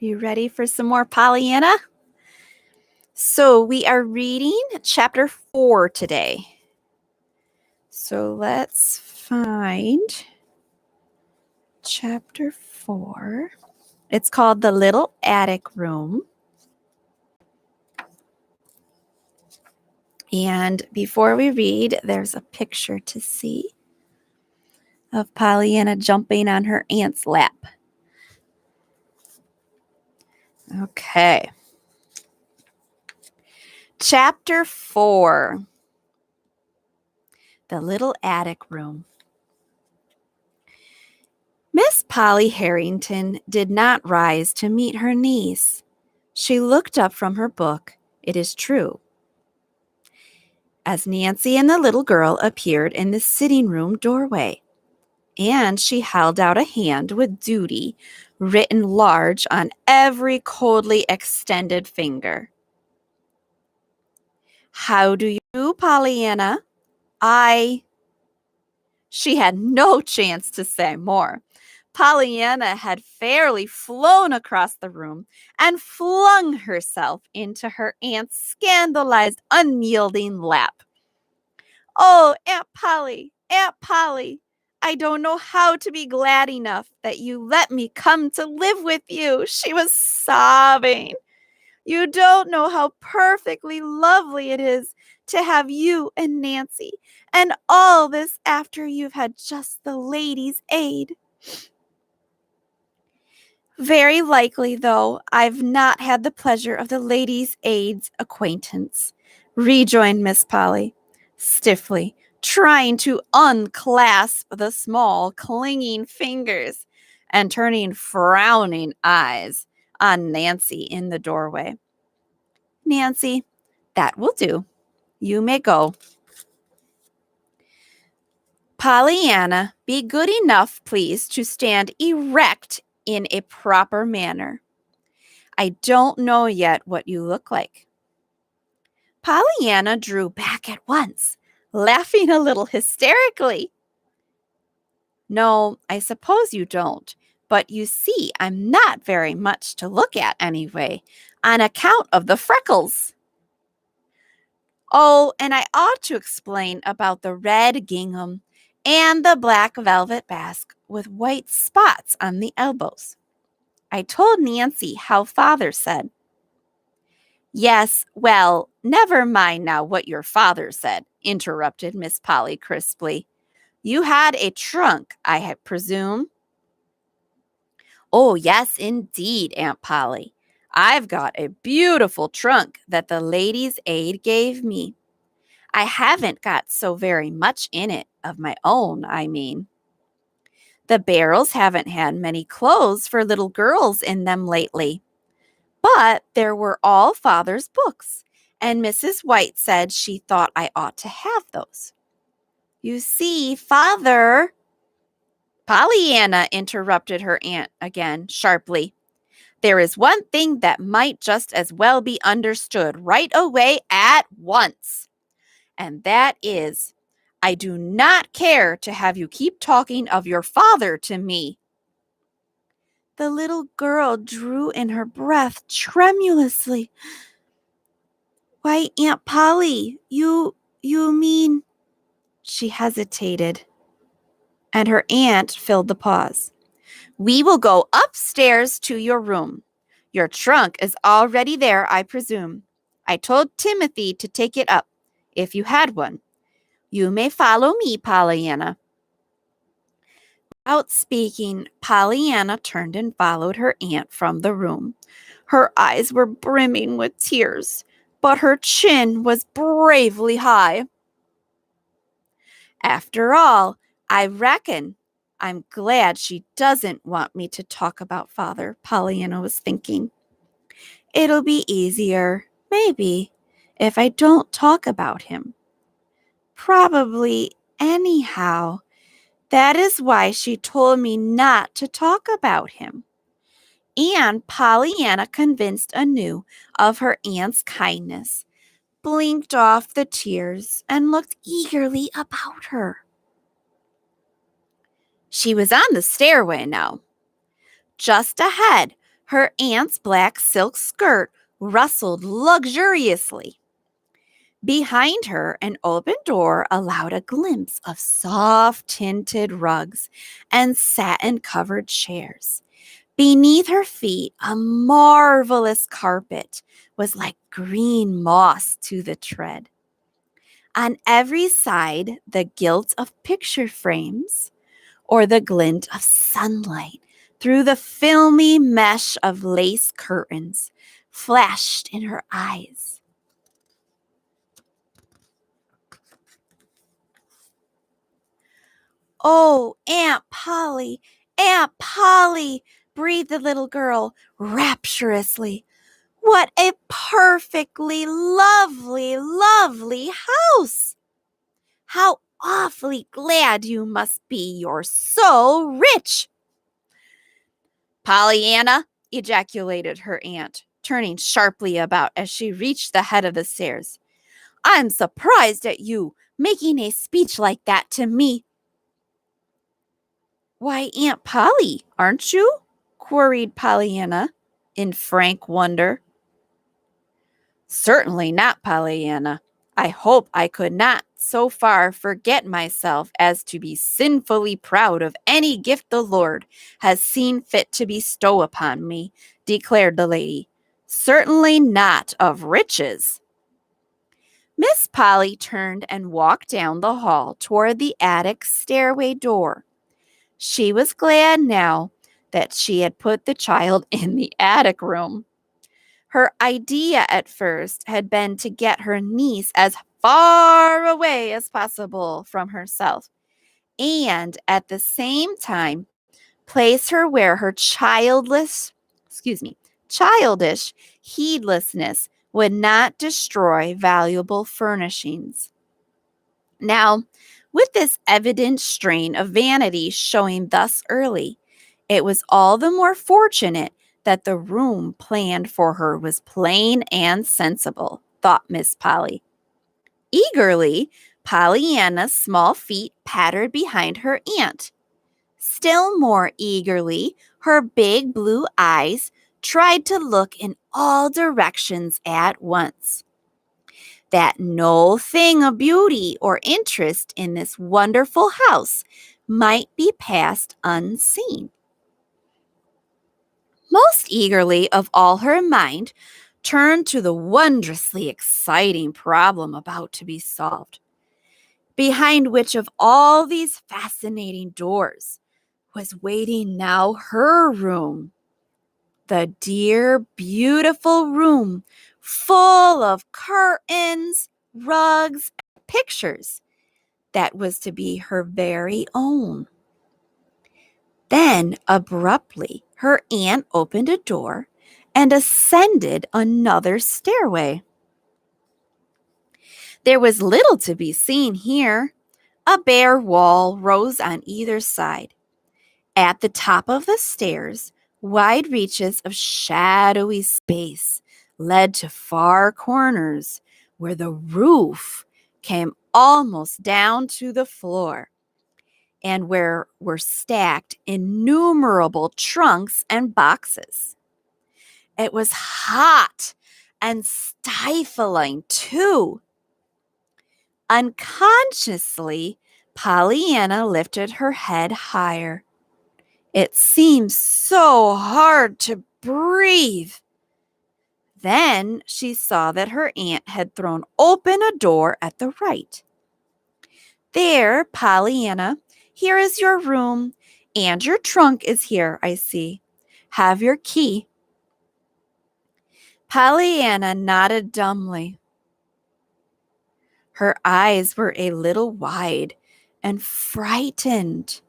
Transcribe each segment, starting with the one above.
You ready for some more PollyAnna? So we are reading chapter 4 today. So let's find chapter 4. It's called The Little Attic Room. And before we read, there's a picture to see of PollyAnna jumping on her aunt's lap. Okay. Chapter 4. The Little Attic Room. Miss Polly Harrington did not rise to meet her niece. She looked up from her book, it is true, as Nancy and the little girl appeared in the sitting room doorway, and she held out a hand with duty written large on every coldly extended finger. "How do you do, PollyAnna? She had no chance to say more. PollyAnna had fairly flown across the room and flung herself into her aunt's scandalized, unyielding lap. "Oh, Aunt Polly, Aunt Polly, I don't know how to be glad enough that you let me come to live with you," she was sobbing. "You don't know how perfectly lovely it is to have you and Nancy, and all this after you've had just the ladies' aid." "Very likely, though, I've not had the pleasure of the ladies' aid's acquaintance," rejoined Miss Polly, stiffly, trying to unclasp the small, clinging fingers and turning frowning eyes on Nancy in the doorway. "Nancy, that will do. You may go." "PollyAnna, be good enough, please, to stand erect in a proper manner. I don't know yet what you look like." PollyAnna drew back at once, laughing a little hysterically. "No, I suppose you don't, but you see I'm not very much to look at anyway, on account of the freckles. Oh, and I ought to explain about the red gingham and the black velvet basque with white spots on the elbows. I told Nancy how father said." "Yes, well, never mind now what your father said," interrupted Miss Polly crisply. "You had a trunk, I presume?" "Oh, yes, indeed, Aunt Polly. I've got a beautiful trunk that the ladies' aid gave me. I haven't got so very much in it, of my own, I mean. The barrels haven't had many clothes for little girls in them lately. But there were all father's books, and Mrs. White said she thought I ought to have those. You see, father—" "PollyAnna," interrupted her aunt again, sharply, "there is one thing that might just as well be understood right away at once. And that is, I do not care to have you keep talking of your father to me." The little girl drew in her breath tremulously. "Why, Aunt Polly, you mean—" She hesitated, and her aunt filled the pause. "We will go upstairs to your room. Your trunk is already there, I presume. I told Timothy to take it up, if you had one. You may follow me, PollyAnna." Without speaking, PollyAnna turned and followed her aunt from the room. Her eyes were brimming with tears, but her chin was bravely high. "After all, I reckon I'm glad she doesn't want me to talk about father," PollyAnna was thinking. "It'll be easier, maybe, if I don't talk about him. Probably, anyhow, that is why she told me not to talk about him." And PollyAnna, convinced anew of her aunt's kindness, blinked off the tears and looked eagerly about her. She was on the stairway now. Just ahead, Her aunt's black silk skirt rustled luxuriously. Behind her, an open door allowed a glimpse of soft tinted rugs and satin-covered chairs. Beneath her feet, a marvelous carpet was like green moss to the tread. On every side, the gilt of picture frames or the glint of sunlight through the filmy mesh of lace curtains flashed in her eyes. "Oh, Aunt Polly, Aunt Polly," breathed the little girl rapturously. "What a perfectly lovely, lovely house! How awfully glad you must be you're so rich." "PollyAnna," ejaculated her aunt, turning sharply about as she reached the head of the stairs. "I'm surprised at you making a speech like that to me." "Why, Aunt Polly, aren't you?" queried PollyAnna in frank wonder. "Certainly not, PollyAnna. I hope I could not so far forget myself as to be sinfully proud of any gift the Lord has seen fit to bestow upon me," declared the lady. "Certainly not of riches." Miss Polly turned and walked down the hall toward the attic stairway door. She was glad now that she had put the child in the attic room. Her idea at first had been to get her niece as far away as possible from herself, and at the same time place her where her childish heedlessness would not destroy valuable furnishings. Now, with this evident strain of vanity showing thus early, it was all the more fortunate that the room planned for her was plain and sensible, thought Miss Polly. Eagerly, PollyAnna's small feet pattered behind her aunt. Still more eagerly, her big blue eyes tried to look in all directions at once. That no thing of beauty or interest in this wonderful house might be passed unseen. Most eagerly of all her mind turned to the wondrously exciting problem about to be solved, behind which of all these fascinating doors was waiting now her room, the dear, beautiful room full of curtains, rugs, and pictures that was to be her very own. Then, abruptly, her aunt opened a door and ascended another stairway. There was little to be seen here. A bare wall rose on either side. At the top of the stairs, wide reaches of shadowy space led to far corners where the roof came almost down to the floor, and where were stacked innumerable trunks and boxes. It was hot and stifling, too. Unconsciously, PollyAnna lifted her head higher. It seemed so hard to breathe. Then she saw that her aunt had thrown open a door at the right. "There, PollyAnna, here is your room, and your trunk is here, I see. Have your key." PollyAnna nodded dumbly. Her eyes were a little wide and frightened.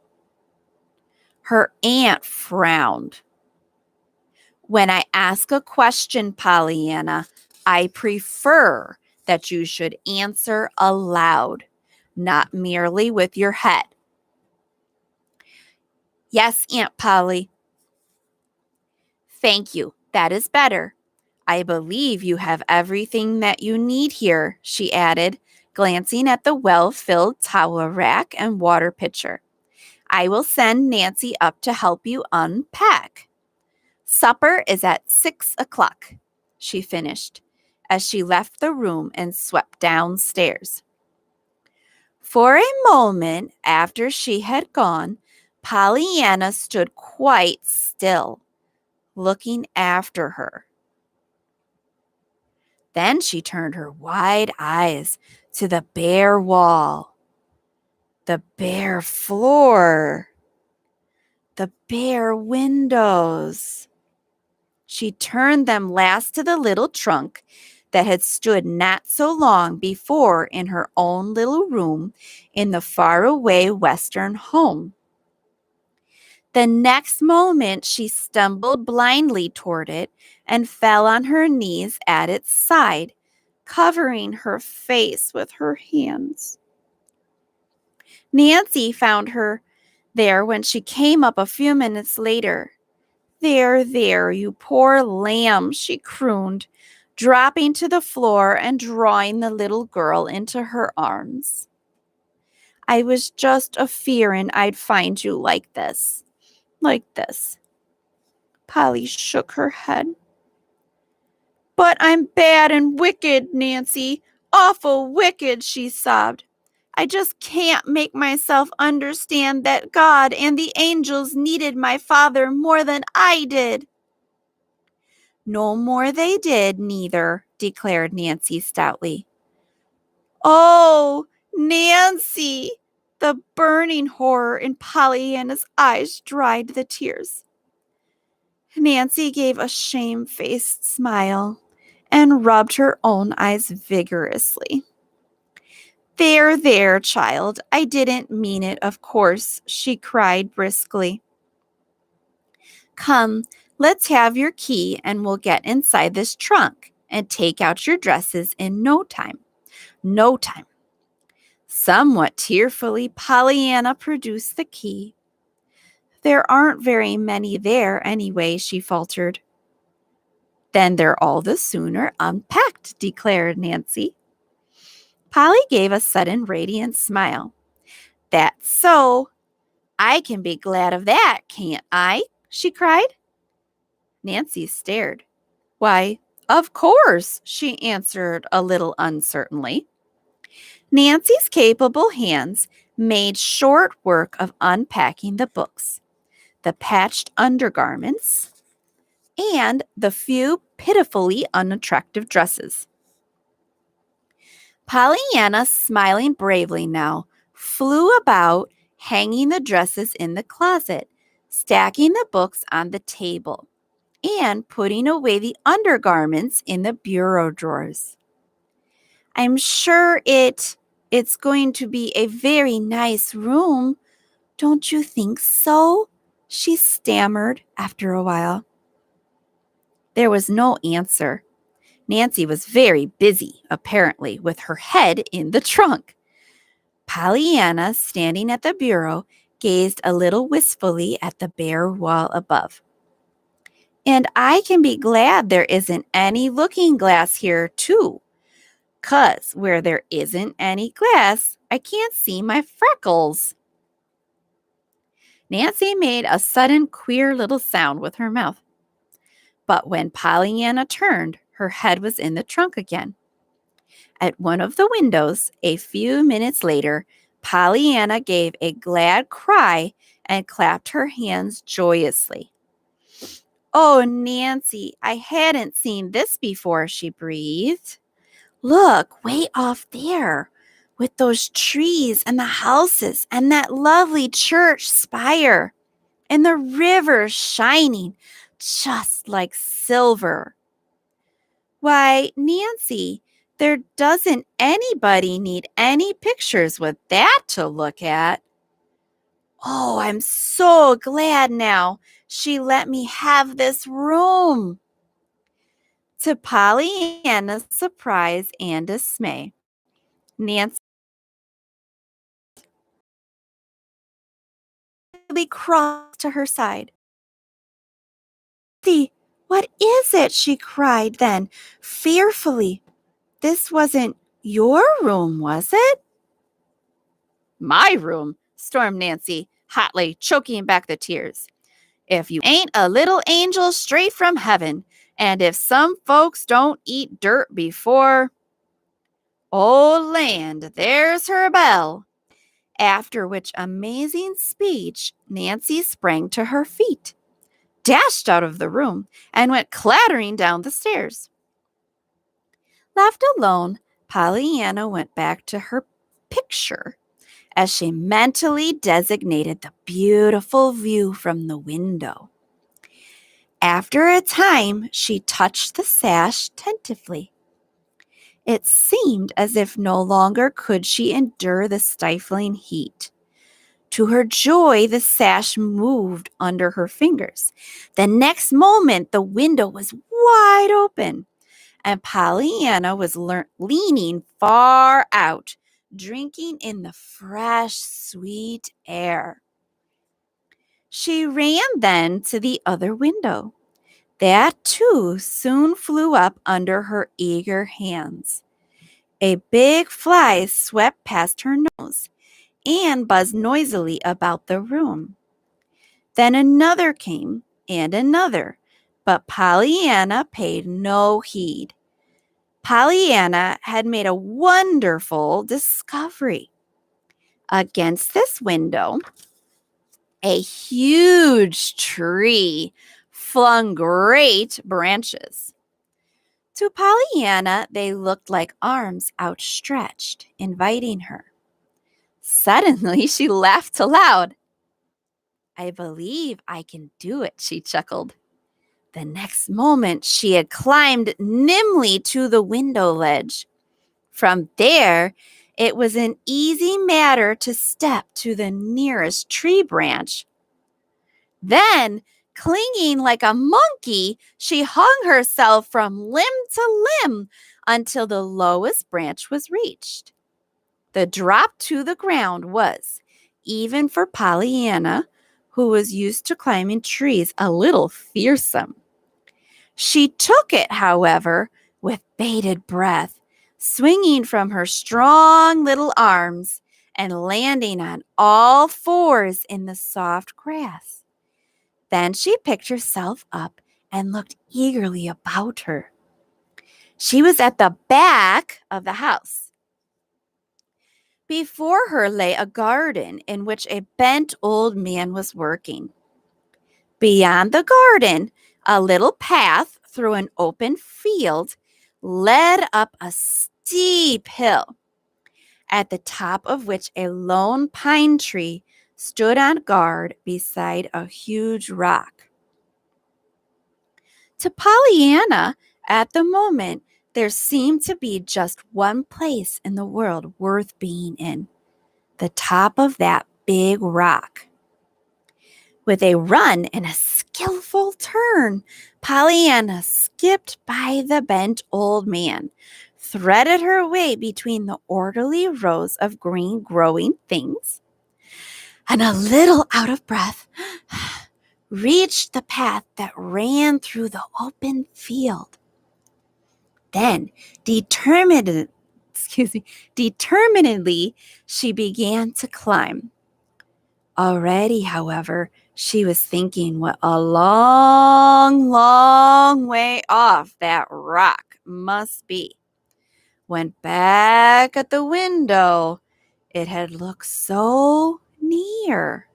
Her aunt frowned. "When I ask a question, PollyAnna, I prefer that you should answer aloud, not merely with your head." "Yes, Aunt Polly." "Thank you. That is better. I believe you have everything that you need here," she added, glancing at the well-filled towel rack and water pitcher. "I will send Nancy up to help you unpack." Supper is at 6 o'clock, she finished as she left the room and swept downstairs. For a moment after she had gone, PollyAnna stood quite still, looking after her. Then she turned her wide eyes to the bare wall, the bare floor, the bare windows. She turned them last to the little trunk that had stood not so long before in her own little room in the faraway Western home. The next moment she stumbled blindly toward it and fell on her knees at its side, covering her face with her hands. Nancy found her there when she came up a few minutes later. There, you poor lamb, she crooned, dropping to the floor and drawing the little girl into her arms. I was just a-fearin' I'd find you like this. Polly shook her head. But I'm bad and wicked, Nancy. Awful wicked, she sobbed. I just can't make myself understand that God and the angels needed my father more than I did. No more they did, neither, declared Nancy stoutly. Oh, Nancy! The burning horror in PollyAnna's eyes dried the tears. Nancy gave a shamefaced smile and rubbed her own eyes vigorously. There, child, I didn't mean it, of course, she cried briskly. Come, let's have your key and we'll get inside this trunk and take out your dresses in no time. No time. Somewhat tearfully, PollyAnna produced the key. There aren't very many there anyway, she faltered. Then they're all the sooner unpacked, declared Nancy. Polly gave a sudden radiant smile. That's so. I can be glad of that, can't I? She cried. Nancy stared. Why, of course, she answered a little uncertainly. Nancy's capable hands made short work of unpacking the books, the patched undergarments, and the few pitifully unattractive dresses. PollyAnna, smiling bravely now, flew about, hanging the dresses in the closet, stacking the books on the table, and putting away the undergarments in the bureau drawers. I'm sure it's going to be a very nice room. Don't you think so? She stammered after a while. There was no answer. Nancy was very busy, apparently, with her head in the trunk. PollyAnna, standing at the bureau, gazed a little wistfully at the bare wall above. And I can be glad there isn't any looking glass here, too. 'Cause where there isn't any glass, I can't see my freckles. Nancy made a sudden queer little sound with her mouth. But when PollyAnna turned, her head was in the trunk again. At one of the windows, a few minutes later, PollyAnna gave a glad cry and clapped her hands joyously. Oh, Nancy, I hadn't seen this before, she breathed. Look, way off there, with those trees and the houses and that lovely church spire and the river shining just like silver. Why, Nancy, there doesn't anybody need any pictures with that to look at. Oh, I'm so glad now she let me have this room. To PollyAnna's surprise and dismay, Nancy crossed to her side. What is it? She cried then, fearfully. This wasn't your room, was it? My room, stormed Nancy, hotly, choking back the tears. if you ain't a little angel straight from heaven, and if some folks don't eat dirt before, oh land, there's her bell. After which amazing speech, Nancy sprang to her feet, dashed out of the room, and went clattering down the stairs. Left alone, PollyAnna went back to her picture as she mentally designated the beautiful view from the window. After a time, she touched the sash tentatively. It seemed as if no longer could she endure the stifling heat. To her joy, the sash moved under her fingers. The next moment, the window was wide open, and PollyAnna was leaning far out, drinking in the fresh, sweet air. She ran then to the other window. That, too, soon flew up under her eager hands. A big fly swept past her nose and buzzed noisily about the room. Then another came, and another, but PollyAnna paid no heed. PollyAnna had made a wonderful discovery. Against this window, a huge tree flung great branches. To PollyAnna, they looked like arms outstretched, inviting her. Suddenly, she laughed aloud. I believe I can do it, she chuckled. The next moment, she had climbed nimbly to the window ledge. From there, it was an easy matter to step to the nearest tree branch. Then, clinging like a monkey, she hung herself from limb to limb until the lowest branch was reached. The drop to the ground was, even for PollyAnna, who was used to climbing trees, a little fearsome. She took it, however, with bated breath, swinging from her strong little arms and landing on all fours in the soft grass. Then she picked herself up and looked eagerly about her. She was at the back of the house. Before her lay a garden in which a bent old man was working. Beyond the garden, a little path through an open field led up a steep hill, at the top of which a lone pine tree stood on guard beside a huge rock. To PollyAnna, at the moment, there seemed to be just one place in the world worth being in, the top of that big rock. With a run and a skillful turn, PollyAnna skipped by the bent old man, threaded her way between the orderly rows of green growing things, and a little out of breath, reached the path that ran through the open field. Then, determinedly, she began to climb. Already, however, she was thinking what a long, long way off that rock must be. When back at the window, it had looked so near.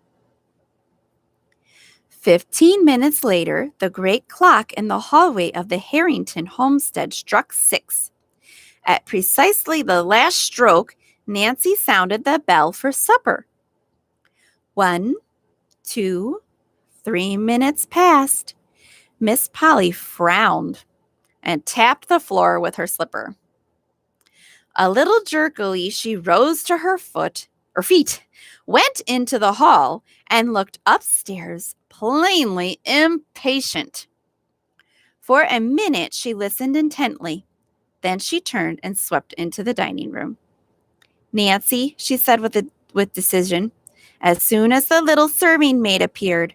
15 minutes later, the great clock in the hallway of the Harrington homestead struck 6. At precisely the last stroke, Nancy sounded the bell for supper. 1, 2, 3 minutes passed. Miss Polly frowned and tapped the floor with her slipper. A little jerkily, she rose to her feet, went into the hall, and looked upstairs, plainly impatient. For a minute, she listened intently. Then she turned and swept into the dining room. Nancy, she said with decision, as soon as the little serving maid appeared,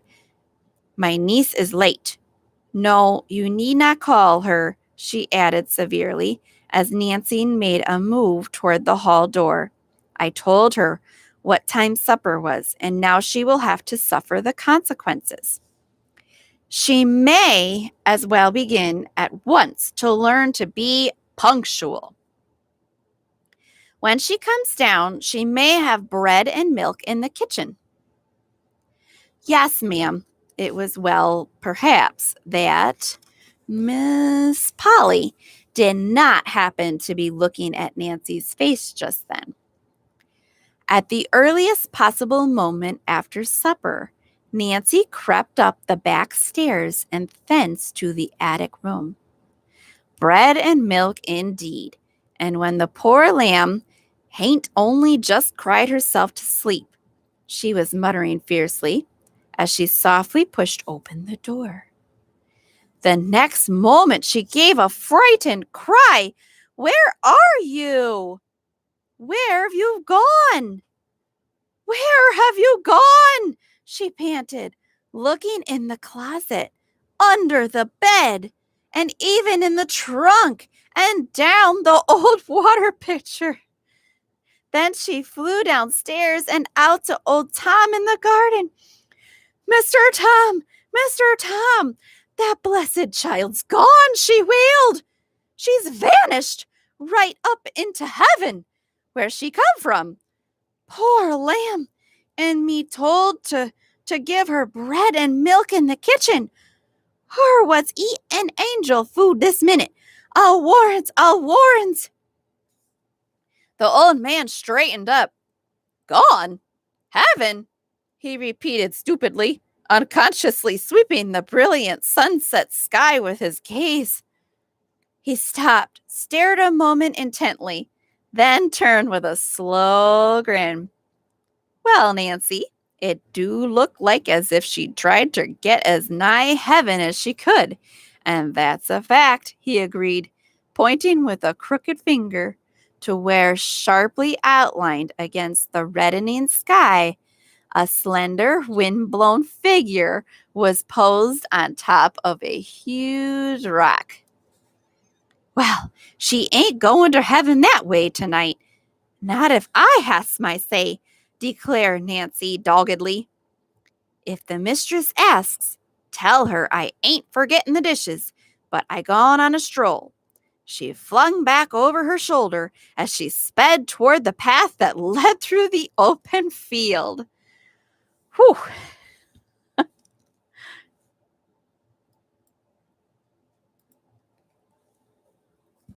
my niece is late. No, you need not call her, she added severely, as Nancy made a move toward the hall door. I told her what time supper was, and now she will have to suffer the consequences. She may as well begin at once to learn to be punctual. When she comes down, she may have bread and milk in the kitchen. Yes, ma'am. It was perhaps that Miss Polly did not happen to be looking at Nancy's face just then. At the earliest possible moment after supper, Nancy crept up the back stairs and thence to the attic room. Bread and milk indeed, and when the poor lamb hain't only just cried herself to sleep, she was muttering fiercely as she softly pushed open the door. The next moment she gave a frightened cry. "Where are you? Where have you gone? Where have you gone?" she panted, looking in the closet, under the bed, and even in the trunk, and down the old water pitcher. Then she flew downstairs and out to old Tom in the garden. "Mr. Tom, Mr. Tom, that blessed child's gone," she wailed. "She's vanished right up into heaven. Where's she come from? Poor lamb, and me told to give her bread and milk in the kitchen. Her was eatin' angel food this minute. I'll warrant. The old man straightened up. "Gone? Heaven?" he repeated stupidly, unconsciously sweeping the brilliant sunset sky with his gaze. He stopped, stared a moment intently, then turned with a slow grin. "Well, Nancy, it do look like as if she tried to get as nigh heaven as she could, and that's a fact," he agreed, pointing with a crooked finger to where, sharply outlined against the reddening sky, a slender, wind-blown figure was posed on top of a huge rock. "Well, she ain't going to heaven that way tonight. Not if I has my say," declared Nancy doggedly. "If the mistress asks, tell her I ain't forgetting the dishes, but I gone on a stroll," she flung back over her shoulder as she sped toward the path that led through the open field. Whew!